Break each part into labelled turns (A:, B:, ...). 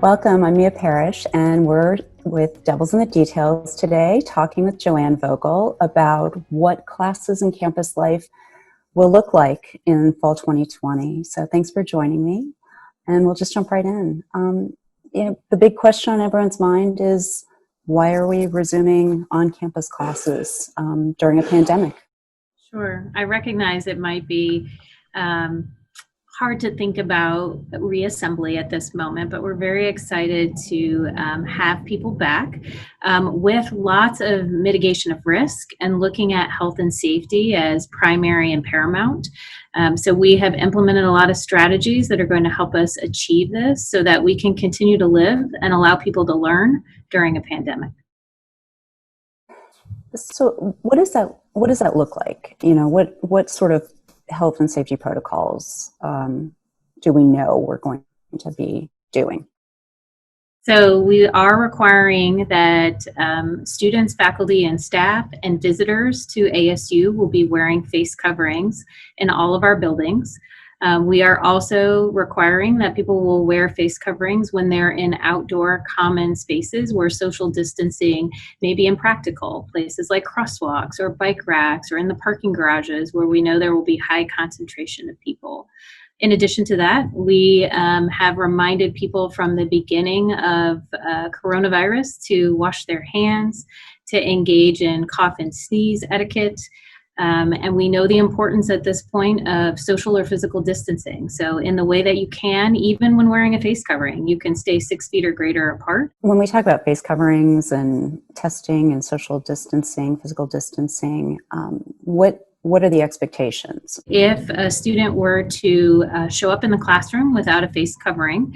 A: Welcome, I'm Mia Parrish, and we're with Devils in the Details today, talking with Joanne Vogel about what classes and campus life will look like in fall 2020. So thanks for joining me, and we'll just jump right in. The big question on everyone's mind is, why are we resuming on-campus classes during a pandemic?
B: Sure. I recognize it might be hard to think about reassembly at this moment, but we're very excited to have people back with lots of mitigation of risk and looking at health and safety as primary and paramount. So we have implemented a lot of strategies that are going to help us achieve this so that we can continue to live and allow people to learn during a pandemic.
A: So what does that look like? What sort of health and safety protocols do we know we're going to be doing?
B: So we are requiring that students, faculty, and staff and visitors to ASU will be wearing face coverings in all of our buildings. We are also requiring that people will wear face coverings when they're in outdoor common spaces where social distancing may be impractical, places like crosswalks or bike racks or in the parking garages where we know there will be high concentration of people. In addition to that, we have reminded people from the beginning of coronavirus to wash their hands, to engage in cough and sneeze etiquette. And we know the importance at this point of social or physical distancing. So in the way that you can, even when wearing a face covering, you can stay 6 feet or greater apart.
A: When we talk about face coverings and testing and social distancing, physical distancing, what are the expectations?
B: If a student were to show up in the classroom without a face covering,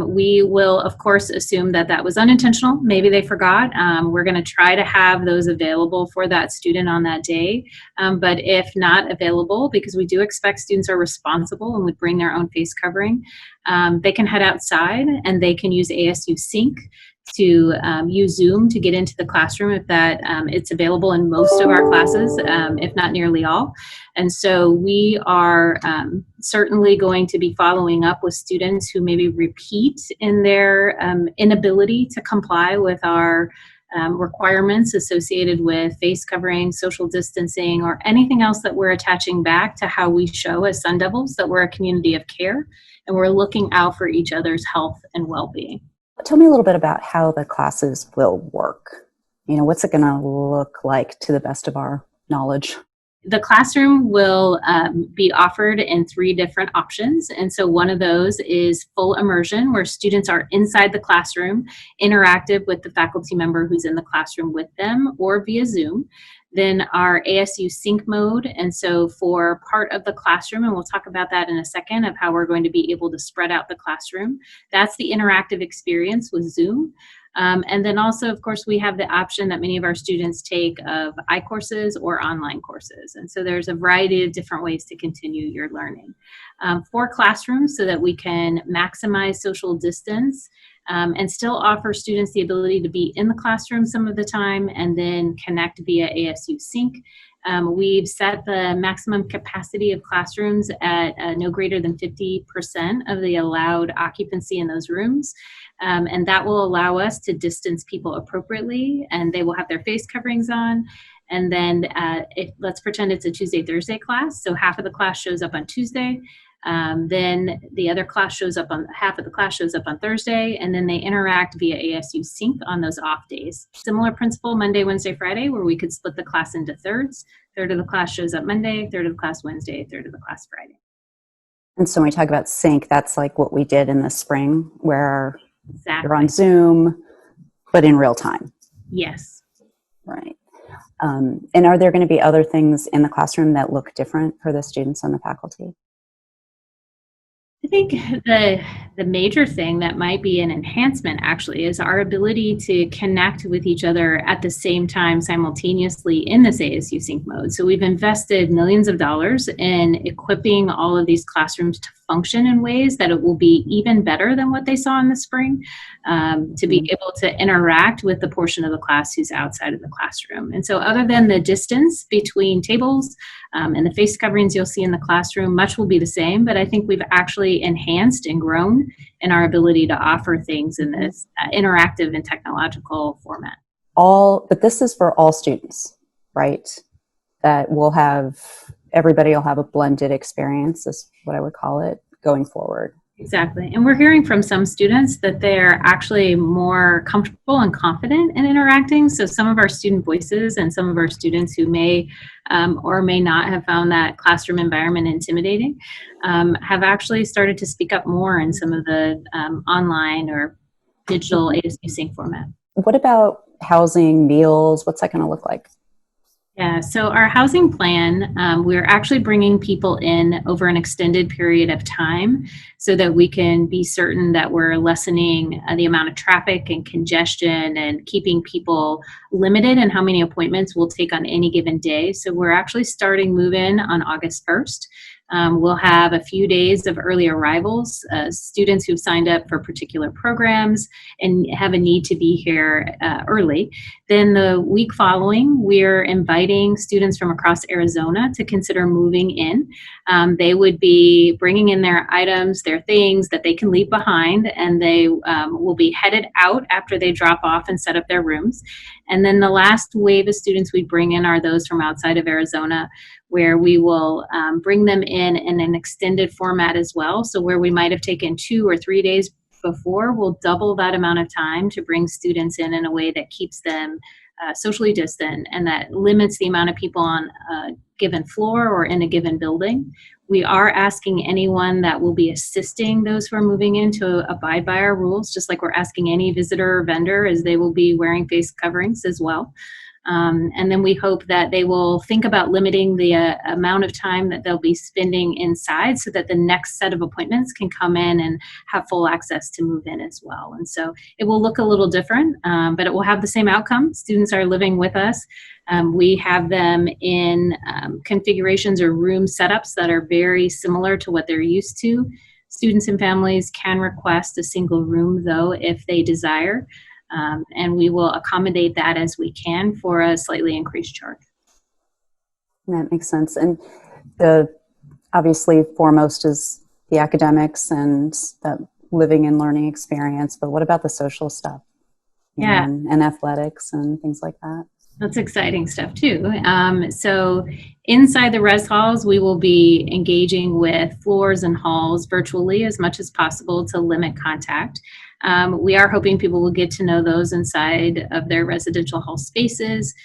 B: we will, of course, assume that that was unintentional. Maybe they forgot. We're going to try to have those available for that student on that day. But if not available, because we do expect students are responsible and would bring their own face covering, they can head outside and they can use ASU Sync to use Zoom to get into the classroom if that it's available in most of our classes, if not nearly all. And so we are certainly going to be following up with students who maybe repeat in their inability to comply with our requirements associated with face covering, social distancing, or anything else that we're attaching back to how we show as Sun Devils that we're a community of care and we're looking out for each other's health and well-being.
A: Tell me a little bit about how the classes will work. What's it going to look like to the best of our knowledge?
B: The classroom will be offered in 3 different options. And so one of those is full immersion, where students are inside the classroom, interactive with the faculty member who's in the classroom with them, or via Zoom. Then our ASU Sync mode, and so for part of the classroom, and we'll talk about that in a second, of how we're going to be able to spread out the classroom. That's the interactive experience with Zoom. And then also, of course, we have the option that many of our students take of iCourses or online courses. And so there's a variety of different ways to continue your learning. 4 classrooms so that we can maximize social distance and still offer students the ability to be in the classroom some of the time and then connect via ASU Sync. We've set the maximum capacity of classrooms at no greater than 50% of the allowed occupancy in those rooms. And that will allow us to distance people appropriately, and they will have their face coverings on. And then let's pretend it's a Tuesday-Thursday class. So half of the class shows up on Tuesday. Then the other class half of the class shows up on Thursday, and then they interact via ASU Sync on those off days. Similar principle Monday, Wednesday, Friday, where we could split the class into thirds. Third of the class shows up Monday, third of the class Wednesday, third of the class Friday.
A: And so when we talk about sync, that's like what we did in the spring, where
B: Exactly.
A: you're on Zoom, but in real time.
B: Yes.
A: Right. And are there going to be other things in the classroom that look different for the students and the faculty?
B: I think the major thing that might be an enhancement actually is our ability to connect with each other at the same time simultaneously in this ASU Sync mode. So we've invested millions of dollars in equipping all of these classrooms to function in ways that it will be even better than what they saw in the spring, to be able to interact with the portion of the class who's outside of the classroom. And so other than the distance between tables and the face coverings you'll see in the classroom, much will be the same, but I think we've actually enhanced and grown in our ability to offer things in this interactive and technological format.
A: But this is for all students, right? That everybody will have a blended experience, is what I would call it, going forward.
B: Exactly. And we're hearing from some students that they're actually more comfortable and confident in interacting. So some of our student voices and some of our students who may or may not have found that classroom environment intimidating have actually started to speak up more in some of the online or digital ASU sync format.
A: What about housing, meals? What's that going to look like?
B: Yeah, so our housing plan, we're actually bringing people in over an extended period of time so that we can be certain that we're lessening the amount of traffic and congestion and keeping people limited in how many appointments we'll take on any given day. So we're actually starting move-in on August 1st. We'll have a few days of early arrivals, students who've signed up for particular programs and have a need to be here early. Then the week following, we're inviting students from across Arizona to consider moving in. They would be bringing in their items, their things that they can leave behind, and they will be headed out after they drop off and set up their rooms. And then the last wave of students we bring in are those from outside of Arizona, where we will bring them in an extended format as well. So where we might have taken 2 or 3 days before, we'll double that amount of time to bring students in a way that keeps them socially distant and that limits the amount of people on a given floor or in a given building. We are asking anyone that will be assisting those who are moving in to abide by our rules, just like we're asking any visitor or vendor, as they will be wearing face coverings as well. And then we hope that they will think about limiting the amount of time that they'll be spending inside so that the next set of appointments can come in and have full access to move in as well. And so it will look a little different, but it will have the same outcome. Students are living with us. We have them in configurations or room setups that are very similar to what they're used to. Students and families can request a single room, though, if they desire. And we will accommodate that as we can for a slightly increased charge.
A: That makes sense. And obviously foremost is the academics and the living and learning experience, but what about the social stuff?
B: Yeah.
A: And athletics and things like that?
B: That's exciting stuff too. So inside the res halls, we will be engaging with floors and halls virtually as much as possible to limit contact. We are hoping people will get to know those inside of their residential hall spaces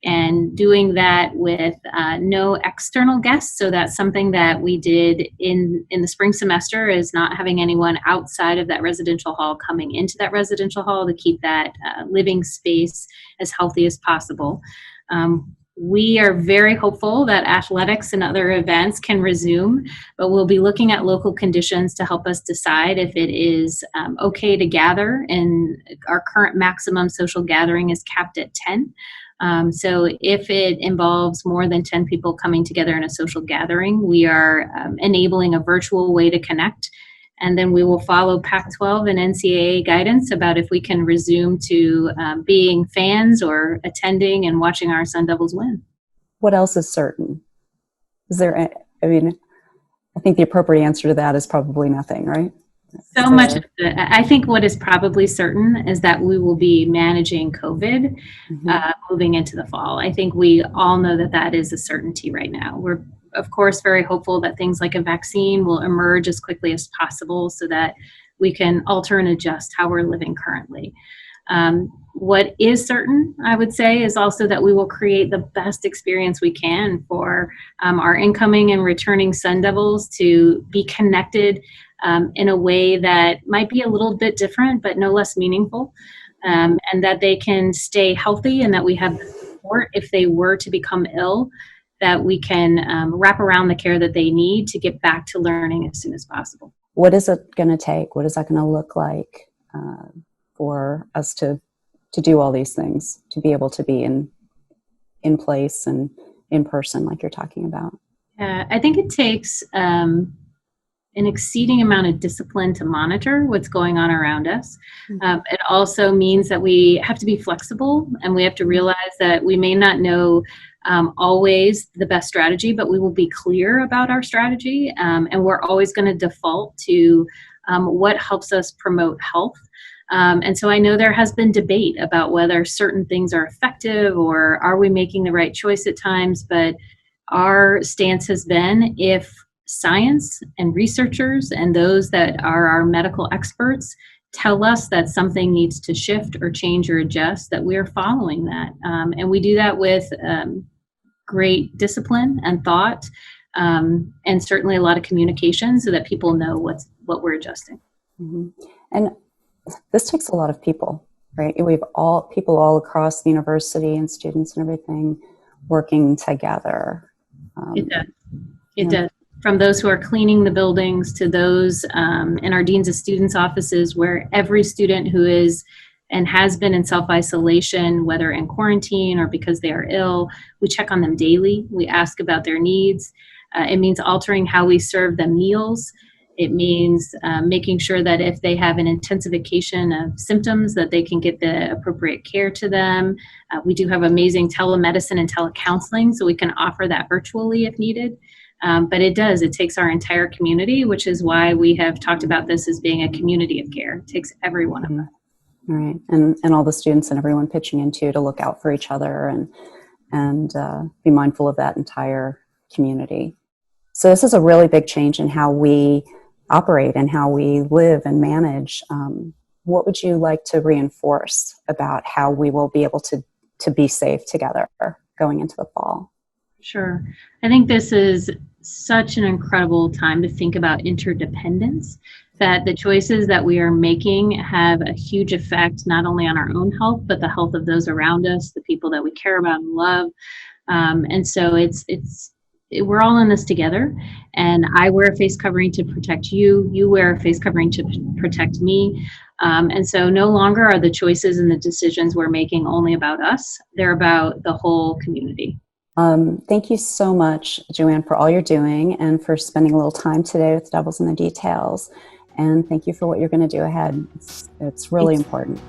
B: and doing that with no external guests. So that's something that we did in the spring semester, is not having anyone outside of that residential hall coming into that residential hall to keep that living space as healthy as possible. We are very hopeful that athletics and other events can resume, but we'll be looking at local conditions to help us decide if it is okay to gather, and our current maximum social gathering is capped at 10. So if it involves more than 10 people coming together in a social gathering, we are enabling a virtual way to connect. And then we will follow Pac-12 and NCAA guidance about if we can resume to being fans or attending and watching our Sun Devils win.
A: What else is certain? I think the appropriate answer to that is probably nothing, right?
B: So much of it. I think what is probably certain is that we will be managing COVID moving into the fall. I think we all know that that is a certainty right now. We're, of course, very hopeful that things like a vaccine will emerge as quickly as possible so that we can alter and adjust how we're living currently. What is certain, I would say, is also that we will create the best experience we can for our incoming and returning Sun Devils to be connected in a way that might be a little bit different, but no less meaningful, and that they can stay healthy, and that we have the support if they were to become ill, that we can wrap around the care that they need to get back to learning as soon as possible.
A: What is it going to take? What is that going to look like for us to do all these things, to be able to be in place and in person like you're talking about?
B: I think it takes an exceeding amount of discipline to monitor what's going on around us. It also means that we have to be flexible, and we have to realize that we may not know always the best strategy, but we will be clear about our strategy, and we're always going to default to what helps us promote health. And so I know there has been debate about whether certain things are effective or are we making the right choice at times, but our stance has been, if science and researchers and those that are our medical experts tell us that something needs to shift or change or adjust, that we're following that. And we do that with great discipline and thought, and certainly a lot of communication so that people know what we're adjusting.
A: Mm-hmm. And this takes a lot of people, right? We've all people all across the university and students and everything working together.
B: It does. It does. From those who are cleaning the buildings to those in our deans of students offices, where every student who is and has been in self-isolation, whether in quarantine or because they are ill, we check on them daily. We ask about their needs. It means altering how we serve them meals. It means making sure that if they have an intensification of symptoms, that they can get the appropriate care to them. We do have amazing telemedicine and telecounseling, so we can offer that virtually if needed. But it takes our entire community, which is why we have talked about this as being a community of care. It takes every one of us.
A: All right. And all the students and everyone pitching into to look out for each other and be mindful of that entire community. So this is a really big change in how we operate and how we live and manage. What would you like to reinforce about how we will be able to be safe together going into the fall?
B: Sure. I think this is such an incredible time to think about interdependence, that the choices that we are making have a huge effect not only on our own health, but the health of those around us, the people that we care about and love. And so we're all in this together, and I wear a face covering to protect you. You wear a face covering to protect me. And so no longer are the choices and the decisions we're making only about us. They're about the whole community.
A: Thank you so much, Joanne, for all you're doing and for spending a little time today with Devils in the Details. And thank you for what you're going to do ahead. It's really important.